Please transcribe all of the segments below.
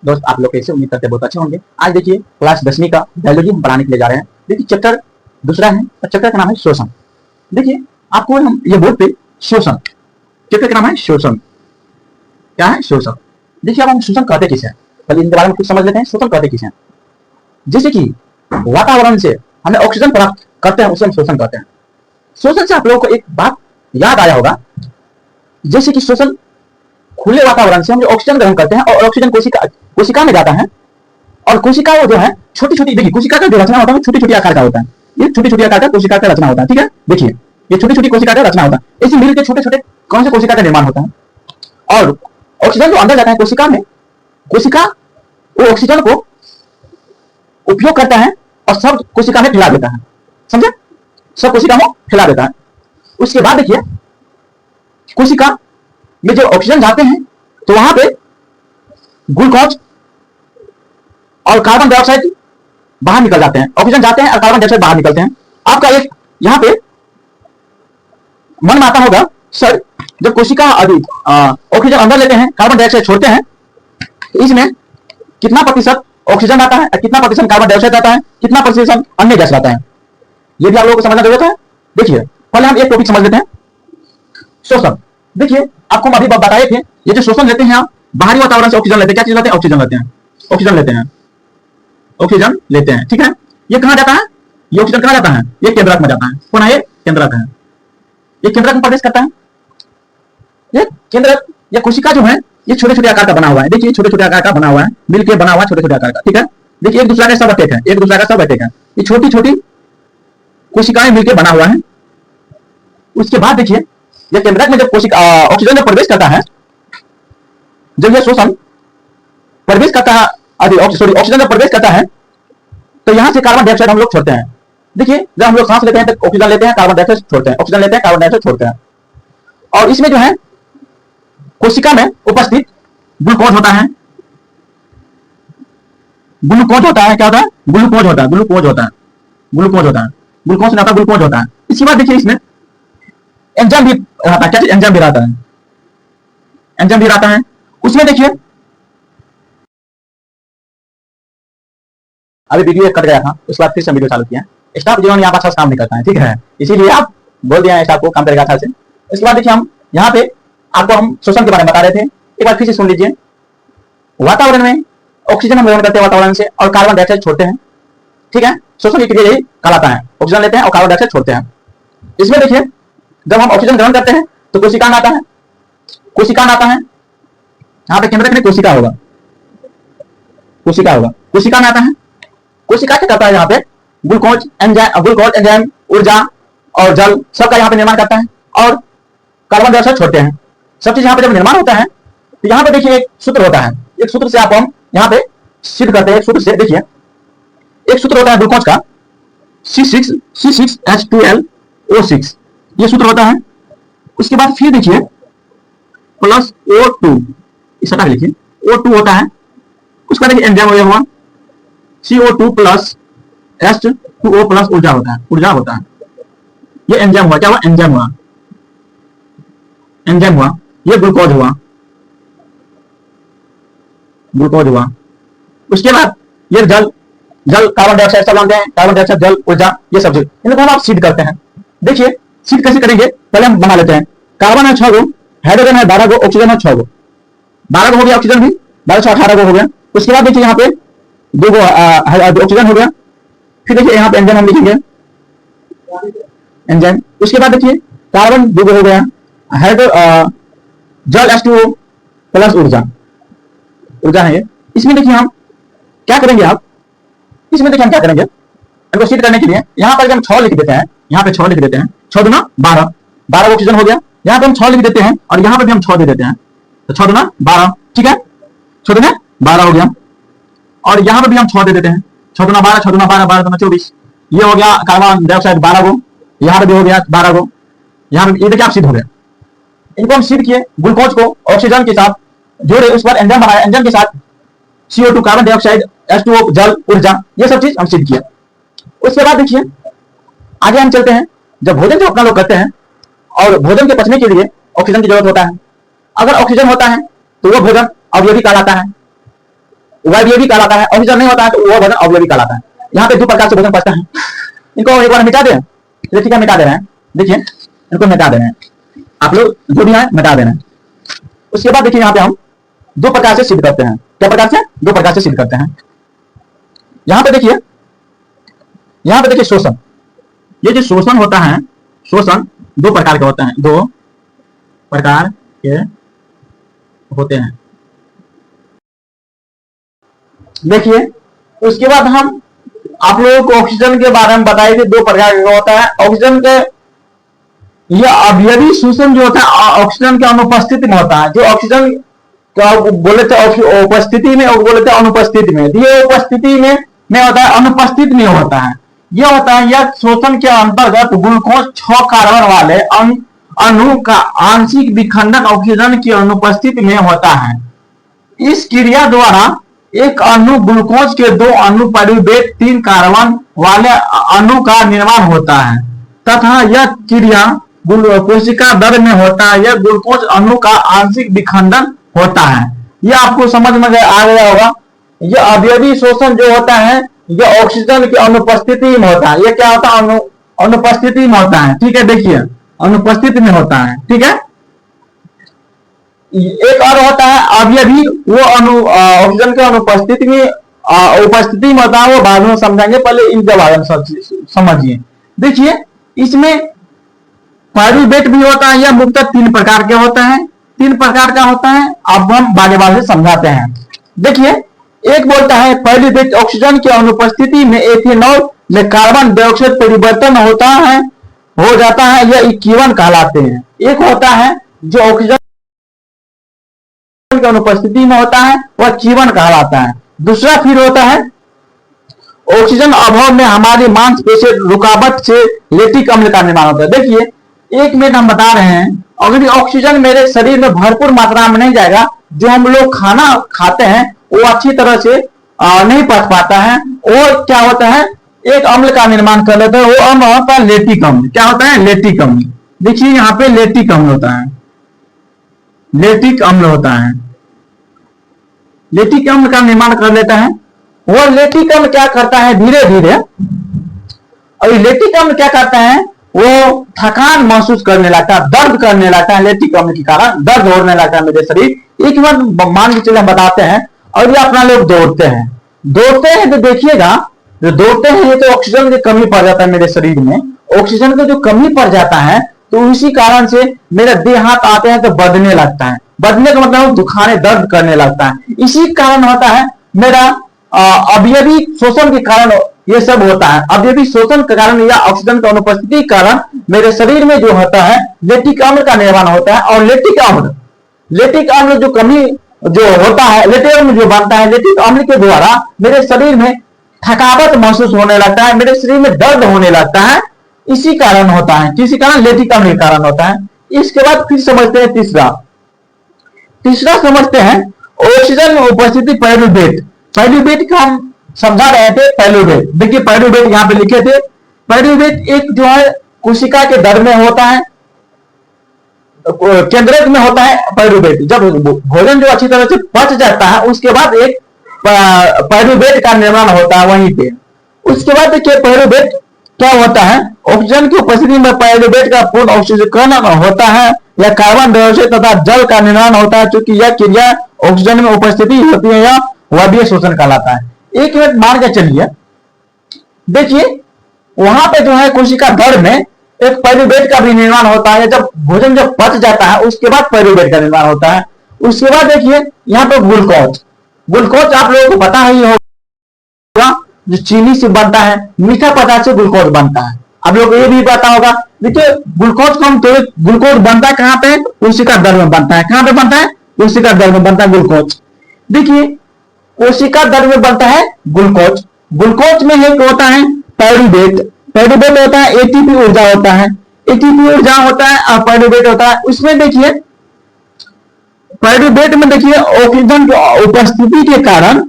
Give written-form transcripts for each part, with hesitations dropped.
दोस्त आप लोग कैसे, उम्मीद करते बहुत अच्छे होंगे। आज देखिए क्लास 10वीं का बायोलॉजी हम पढ़ाने के लिए जा रहे हैं। देखिए चैप्टर दूसरा है और चैप्टर का नाम है शोषण। देखिए आपको हम ये बोर्ड पे शोषण, चैप्टर का नाम है शोषण। क्या है शोषण? देखिए अब हम शोषण कहते किसे हैं, पहले इनके बारे में कुछ समझ लेते हैं। शोषण कहते किसे हैं? जैसे कि वातावरण से हमें ऑक्सीजन प्राप्त करते हैं उसे हम शोषण कहते हैं। शोषण से आप लोगों को एक बात याद आया होगा, जैसे कि शोषण खुले वातावरण से हम जो ऑक्सीजन ग्रहण करते हैं और ऑक्सीजन कोशिका में जाता है, और कोशिका वो जो है छोटी छोटी, देखिए कोशिका का जो रचना होता है छोटी छोटी आकार का होता है। ये छोटी छोटी आकार का कोशिका का रचना होता है। ठीक है, देखिए ये छोटी छोटी कोशिका का रचना होता है। इसी मिलकर छोटे छोटे कौन से कोशिका का निर्माण होता है, और ऑक्सीजन जो अंदर जाता है कोशिका में, कोशिका वो ऑक्सीजन को उपयोग करता है और सब कोशिका में फैला देता है। समझे? सब कोशिका में फैला देता है। उसके बाद देखिए कोशिका में जो ऑक्सीजन जाते हैं तो वहां पे ग्लूकोज और कार्बन डाइऑक्साइड बाहर निकल जाते हैं। ऑक्सीजन जाते हैं और कार्बन डाइऑक्साइड बाहर निकलते हैं। आपका एक यहाँ पे मन में आता होगा, सर जब कोशिका ऑक्सीजन अंदर लेते हैं, कार्बन डाइऑक्साइड छोड़ते हैं, तो इसमें कितना प्रतिशत ऑक्सीजन आता है और कितना प्रतिशत कार्बन डाइऑक्साइड आता है, कितना प्रतिशत अन्य गैस आता है, ये भी आप लोगों को समझना जरूरत है। देखिए पहले हम एक टॉपिक समझ लेते हैं, शोषण। देखिए आपको हम अभी बताए थे, ये जो शोषण लेते हैं आप बाहरी वातावरण से ऑक्सीजन लेते हैं। क्या चीज लेते हैं? ऑक्सीजन लेते हैं। ऑक्सीजन लेते हैं, ऑक्सीजन लेते हैं। ठीक है, ये कहां जाता है? ये ऑक्सीजन कहां जाता है? ये केंद्रक में जाता है। कौन है ये? केंद्रक है। ये केंद्रक में प्रवेश करता है। ये केंद्रक या कोशिका जो है ये छोटे छोटे आकार का बना हुआ है। देखिए छोटे छोटे आकार का बना हुआ है, मिलकर बना हुआ है छोटे छोटे आकार का। ठीक है, देखिए एक दूसरा का सब अटैक है, एक दूसरा का सब अटैक है। ये छोटी छोटी कोशिकाएं मिलकर बना हुआ है। उसके बाद देखिए ये केंद्रक में जब कोशिका ऑक्सीजन जब प्रवेश करता है, जब यह शोषण प्रवेश करता है, ऑक्सीजन जब प्रवेश करता है तो यहां से कार्बन डाइऑक्साइड हम लोग छोड़ते हैं। देखिए जब हम लोग सांस लेते हैं तो ऑक्सीजन लेते हैं, कार्बन डाइऑक्साइड छोड़ते हैं, ऑक्सीजन लेते हैं, कार्बन डाइऑक्साइड छोड़ते हैं। और इसमें जो है कोशिका में उपस्थित ग्लूकोज होता है, ग्लूकोज होता है। क्या होता है? ग्लूकोज होता है, ग्लूकोज होता है, ग्लूकोज होता है, ग्लूकोज नहीं होता, ग्लूकोज होता है। इसके बाद देखिए इसमें एंजाइम भी रहता है। क्या चीज? एंजाइम भी रहता है, एंजाइम भी रहता है। उसमें देखिए अभी वीडियो कट गया था, उसके बाद फिर से वीडियो चालू किया। स्टाफ जो यहाँ अच्छा काम नहीं करता है, ठीक है, इसीलिए आप बोल दिया स्टाफ को काम करेगा अच्छा से। इसके बाद देखिए हम यहाँ पे आपको हम शोषण के बारे में बता रहे थे, एक बार फिर से सुन लीजिए। वातावरण में ऑक्सीजन हम ग्रहण करते हैं वातावरण से और कार्बन डाइऑक्साइड छोड़ते हैं। ठीक है, शोषण की क्रिया यही कहलाता है, ऑक्सीजन लेते हैं और कार्बन डाइऑक्साइड छोड़ते हैं। इसमें देखिए जब हम ऑक्सीजन ग्रहण करते हैं तो कोशिका में आता है, कोशिका में आता है। यहाँ पे केंद्रक में कोशिका होगा, कोशिका होगा, कोशिका में आता है। कोशिका क्या करता है? यहाँ पे ग्लूकोज एंजाइम ऊर्जा और जल सबका यहाँ पे निर्माण करता है और कार्बन डाइऑक्साइड छोड़ते हैं। सब चीज यहाँ पे जब निर्माण होता है तो यहाँ पे देखिए एक सूत्र होता है। एक सूत्र से आप हम यहाँ पे सिद्ध करते हैं। एक सूत्र से देखिए, एक सूत्र होता है ग्लूकोज का C6H12O6, ये सूत्र होता है। उसके बाद फिर देखिए प्लस O2, इस तरह लिखिए O2 होता है। उसका देखिए एंजाइम हो गया CO2 प्लस H2O प्लस ऊर्जा होता है, ऊर्जा होता है। ये एंजाइम हुआ। क्या हुआ? एंजाइम हुआ, एंजाइम हुआ। ये ग्लूकोज हुआ, ग्लूकोज हुआ। उसके बाद ये जल, जल कार्बन डाइऑक्साइड सब जानते हैं, कार्बन डाइऑक्साइड जल ऊर्जा ये सब चीज, इनको हम आप सिद्ध करते हैं। देखिए सिद्ध कैसे करेंगे, पहले हम बना लेते हैं। कार्बन है 6 गो, हाइड्रोजन है 12 गो, ऑक्सीजन है 6 गो, 12 गो हो गया ऑक्सीजन भी, 12 6 18 गो हो गया। उसके बाद देखिए यहाँ पे 2 गो ऑक्सीजन हो गया। फिर देखिए यहाँ पे एंजाइम हम लिखेंगे, एंजाइम। उसके बाद देखिए कार्बन 2 गो हो गया, जल H2O प्लस ऊर्जा, ऊर्जा है ये। इसमें देखिए हम क्या करेंगे, आप इसमें देखिए हम क्या करेंगे, इनको सिद्ध करने के लिए यहाँ पर हम 6 लिख देते हैं। यहाँ पे 6 लिख देते हैं, 6 दूना 12, 12 ऑक्सीजन हो गया। यहाँ पे हम 6 लिख देते हैं और यहाँ पे भी हम 6 दे देते हैं, तो 6 दूना 12। ठीक है, 6 दूना 12 हो गया। और यहाँ पे भी हम 6 दे देते हैं, 6 दूना 12, 6 दूना 12, 12 दूना 24। ये हो गया कार्बन डाइऑक्साइड 12 गो, यहाँ पे भी हो गया 12 गो, यहाँ पे ये देखिए आप सिद्ध हो गया। इनको हम सिद्ध किए, ग्लूकोज को ऑक्सीजन के साथ जोड़े, उस पर एंजाइम बनाया, एंजाइम के साथ CO2 कार्बन डाइऑक्साइड H2O जल ऊर्जा ये सब चीज हम सिद्ध किया। उसके बाद देखिए आगे हम चलते हैं। जब भोजन जो अपना लोग करते हैं और भोजन के पचने के लिए ऑक्सीजन की जरूरत होता है, अगर ऑक्सीजन होता है तो वो भोजन अवयवी कहलाता है। वायवीय कहलाता है। ऑक्सीजन नहीं होता है तो वो भोजन अवयवी कहलाता है। यहाँ पे दो प्रकार से भोजन पचता है। इनको एक बार मिटा दें, ठीक है, मिटा दे रहे हैं। देखिए इनको मिटा दे रहे हैं, आप लोग जो भी है मिटा दे रहे हैं। उसके बाद देखिए यहाँ पे हम दो प्रकार से सिद्ध करते हैं। क्या प्रकार से? दो प्रकार से सिद्ध करते हैं। यहाँ पे देखिए, यहाँ पे देखिए शोषण। ये जो शोषण होता है, शोषण दो प्रकार के होते हैं, दो प्रकार के होते हैं। देखिए उसके बाद हम आप लोगों को ऑक्सीजन के बारे में बताए थे, दो प्रकार का होता है। ऑक्सीजन के यह अवयवी शोषण जो होता है ऑक्सीजन के अनुपस्थिति में होता है। जो ऑक्सीजन बोले थे उपस्थिति में और बोले थे अनुपस्थिति में, ये उपस्थिति में होता है, अनुपस्थिति में होता है। यह होता है, यह शोषण के अंतर्गत ग्लूकोज 6 कार्बन वाले अणु का आंशिक विखंडन ऑक्सीजन की अनुपस्थिति में होता है। इस क्रिया द्वारा एक अणु ग्लूकोज के दो अणु परिवेत 3 कार्बन वाले अणु का निर्माण होता है तथा यह क्रिया कोशिका दर में होता है। यह ग्लूकोज अणु का आंशिक विखंडन होता है। यह आपको समझ में आ गया होगा। यह अवयवी शोषण जो होता है यह ऑक्सीजन की अनुपस्थिति में होता है। यह क्या होता है? अनुपस्थिति में होता है, ठीक है। देखिए अनुपस्थिति में होता है, ठीक है। एक और होता है अवयवी, वो ऑक्सीजन के अनुपस्थिति में उपस्थिति में होता है, वो बाद में समझाएंगे, पहले इनके बारे में समझिए। देखिए इसमें पायरुवेट भी होता है। यह मुख्यतः 3 प्रकार के होता है, 3 प्रकार का होता है। अब हम बार-बार से समझाते हैं। देखिए एक बोलता है पायरुवेट ऑक्सीजन की अनुपस्थिति में एथेनॉल में कार्बन डाइऑक्साइड परिवर्तन होता है, हो जाता है, यह इक्विवन कहलाते हैं। एक होता है जो ऑक्सीजन की अनुपस्थिति में होता है, वह इक्विवन कहलाता है। दूसरा फिर होता है ऑक्सीजन अभाव में हमारी मांसपेशी रुकावट से लैक्टिक अम्ल का निर्माण होता है। देखिए 1 मिनट हम बता रहे हैं, अगर ऑक्सीजन मेरे शरीर में भरपूर मात्रा में नहीं जाएगा, जो हम लोग खाना खाते हैं वो अच्छी तरह से नहीं पच पाता है, और क्या होता है एक अम्ल का निर्माण कर लेता है। वो अम्ल होता है लैक्टिक अम्ल। क्या होता है? लैक्टिक अम्ल। देखिए यहाँ पे लैक्टिक अम्ल होता है, लैक्टिक अम्ल होता है। लैक्टिक अम्ल का निर्माण कर लेता है। वो लैक्टिक अम्ल क्या करता है धीरे धीरे, और लैक्टिक अम्ल क्या करता है, वो थकान महसूस करने लगता है, दर्द करने लगता है। लैक्टिक अम्ल के कारण दर्द होने लगता है मेरे शरीर। एक बार मान के चले बताते हैं, और ये अपना लोग दौड़ते हैं, दौड़ते हैं तो देखिएगा जो दौड़ते हैं ये तो ऑक्सीजन की कमी पड़ जाता है मेरे शरीर में। ऑक्सीजन की जो कमी पड़ जाता है तो इसी कारण से मेरे देह हाथ आते हैं तो बदने लगता है। बदने का मतलब दुखाने दर्द करने लगता है। इसी कारण होता है मेरा अवयवी शोषण के कारण ये सब होता है। अवयवी शोषण के कारण या ऑक्सीजन की अनुपस्थिति के कारण मेरे शरीर में जो होता है लैक्टिक अम्ल का निर्माण होता है। और लैक्टिक अम्ल जो कमी जो होता है, लैक्टिक अम्ल जो बनता है, लैक्टिक अम्ल के द्वारा मेरे शरीर में थकावट महसूस होने लगता है, मेरे शरीर में दर्द होने लगता है। इसी कारण होता है, किसी कारण लैक्टिक अम्ल के कारण होता है। इसके बाद फिर समझते हैं तीसरा समझते हैं ऑक्सीजन में उपस्थिति पायरुवेट। पायरुवेट का हम समझा रहे थे। पायरुवेट देखिए, पायरुवेट यहाँ पे लिखे थे। पायरुवेट एक जो है कोशिका के दर में होता है, केंद्रक में होता है। पायरुवेट जब भोजन जो अच्छी तरह से पच जाता है उसके बाद एक पायरुवेट का निर्माण होता है वहीं पे। उसके बाद देखिए पायरुवेट क्या होता है, ऑक्सीजन की उपस्थिति में पायरुवेट का पूर्ण ऑक्सीकरण होता है या कार्बन डाइऑक्साइड तथा जल का निर्माण होता है। चूंकि यह क्रिया ऑक्सीजन में उपस्थिति होती है या वायवीय शोषण कहलाता है। 1 मिनट मान के चलिए, देखिए वहां पे जो है कोशिका दर में एक पायरुवेट का भी निर्माण होता है। जब भोजन जब पच जाता है उसके बाद पायरुवेट का निर्माण होता है। उसके बाद देखिए यहाँ पे ग्लूकोज आप लोगों को पता ही होगा, जो चीनी से बनता है, मीठा पदार्थ से ग्लूकोज बनता है। आप लोग को ये भी पता होगा। देखिए ग्लूकोज को हम तो ग्लूकोज बनता है कहाँ पे? कोशिका दर में बनता है। कहाँ पे बनता है? कोशिका दर में बनता है ग्लूकोज। देखिए कोशिका दर में बनता है ग्लूकोज। ग्लूकोज में एक होता है पायरुवेट होता है, एटीपी ऊर्जा होता है, एटीपी ऊर्जा होता है और पायरुवेट होता है। उसमें देखिए पायरुवेट में देखिए ऑक्सीजन की उपस्थिति के कारण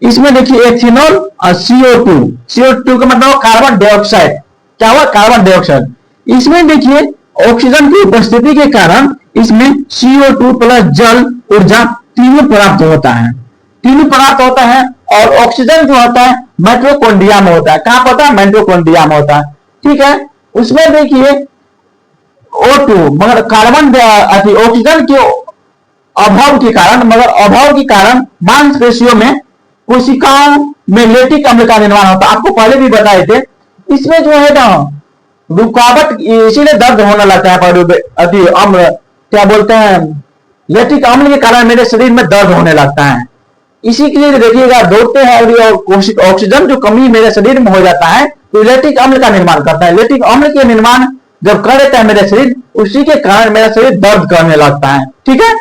इसमें देखिए एथेनॉल और CO2 का मतलब कार्बन डाइऑक्साइड। क्या हुआ? Carbon dioxide. इसमें देखिए ऑक्सीजन की उपस्थिति के कारण इसमें CO2 प्लस जल ऊर्जा तीनों प्राप्त होता है, तीनों प्राप्त होता है। और ऑक्सीजन जो होता है माइटोकॉन्ड्रिया में होता है। कहां पर होता है? माइटोकॉन्ड्रिया में होता है। ठीक है, उसमें देखिए O2 मगर कार्बन ऑक्सीजन के अभाव के कारण, मगर अभाव के कारण मांसपेशियों में, कोशिकाओं में लैक्टिक अम्ल का निर्माण होता है। आपको पहले भी बताए थे। इसमें जो है ना रुकावट, इसीलिए दर्द होने लगता है। अम्ल क्या बोलते हैं, लैक्टिक अम्ल के कारण मेरे शरीर में दर्द होने लगता है। इसी के लिए देखिएगा दौड़ते हैं और ऑक्सीजन जो कमी मेरे शरीर में हो जाता है तो लैक्टिक अम्ल का निर्माण करता है। लैक्टिक अम्ल के निर्माण जब कर देता है मेरा शरीर, उसी के कारण मेरा शरीर दर्द करने लगता है। ठीक है,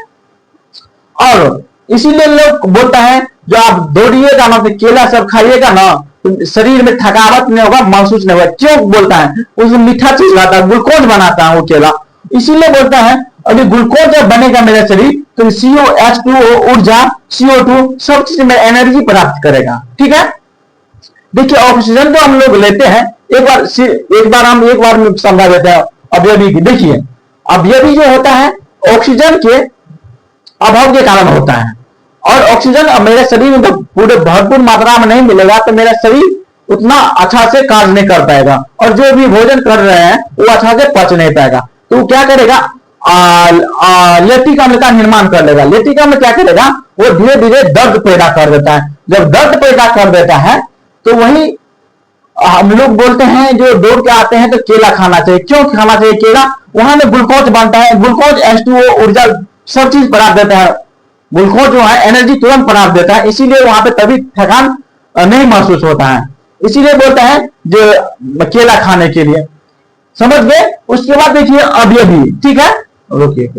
और इसीलिए लोग बोलता है जो आप दौड़िएगा ना तो केला सब खाइएगा ना तो शरीर में थकावट नहीं होगा, महसूस नहीं होगा। क्यों बोलता है? उसमें मीठा चीज लाता है, ग्लूकोज बनाता है वो केला। इसीलिए बोलता है अभी ग्लूकोज जब बनेगा मेरा शरीर तो CO2 ऊर्जा, CO2 सब चीज में एनर्जी प्राप्त करेगा। ठीक है, देखिए ऑक्सीजन जो हम लोग लेते हैं, एक बार समझा देते हैं। अवयवी देखिए, अवयवी जो होता है ऑक्सीजन के अभाव के कारण होता है। और ऑक्सीजन मेरे शरीर में पूरे भरपूर मात्रा में नहीं मिलेगा तो मेरा शरीर उतना अच्छा से कार्य नहीं कर पाएगा, और जो भी भोजन कर रहे हैं वो अच्छा से पच नहीं पाएगा। तो क्या करेगा? लैक्टिक अम्ल का निर्माण कर लेगा। लैक्टिक अम्ल क्या करेगा? वो धीरे धीरे दर्द पैदा कर देता है। जब दर्द पैदा कर देता है तो वही हम लोग बोलते हैं जो दौड़ के आते हैं तो केला खाना चाहिए। क्यों खाना चाहिए केला? वहां में ग्लूकोज बनता है, ग्लूकोज H2O ऊर्जा सब चीज प्राप्त देता है। ग्लूकोज जो है एनर्जी तुरंत प्राप्त देता है, इसीलिए वहां पे तभी थकान नहीं महसूस होता है। इसीलिए बोलता है जो केला खाने के लिए। समझ गए? उसके बाद देखिए अवयवी। ठीक है, रुकिए।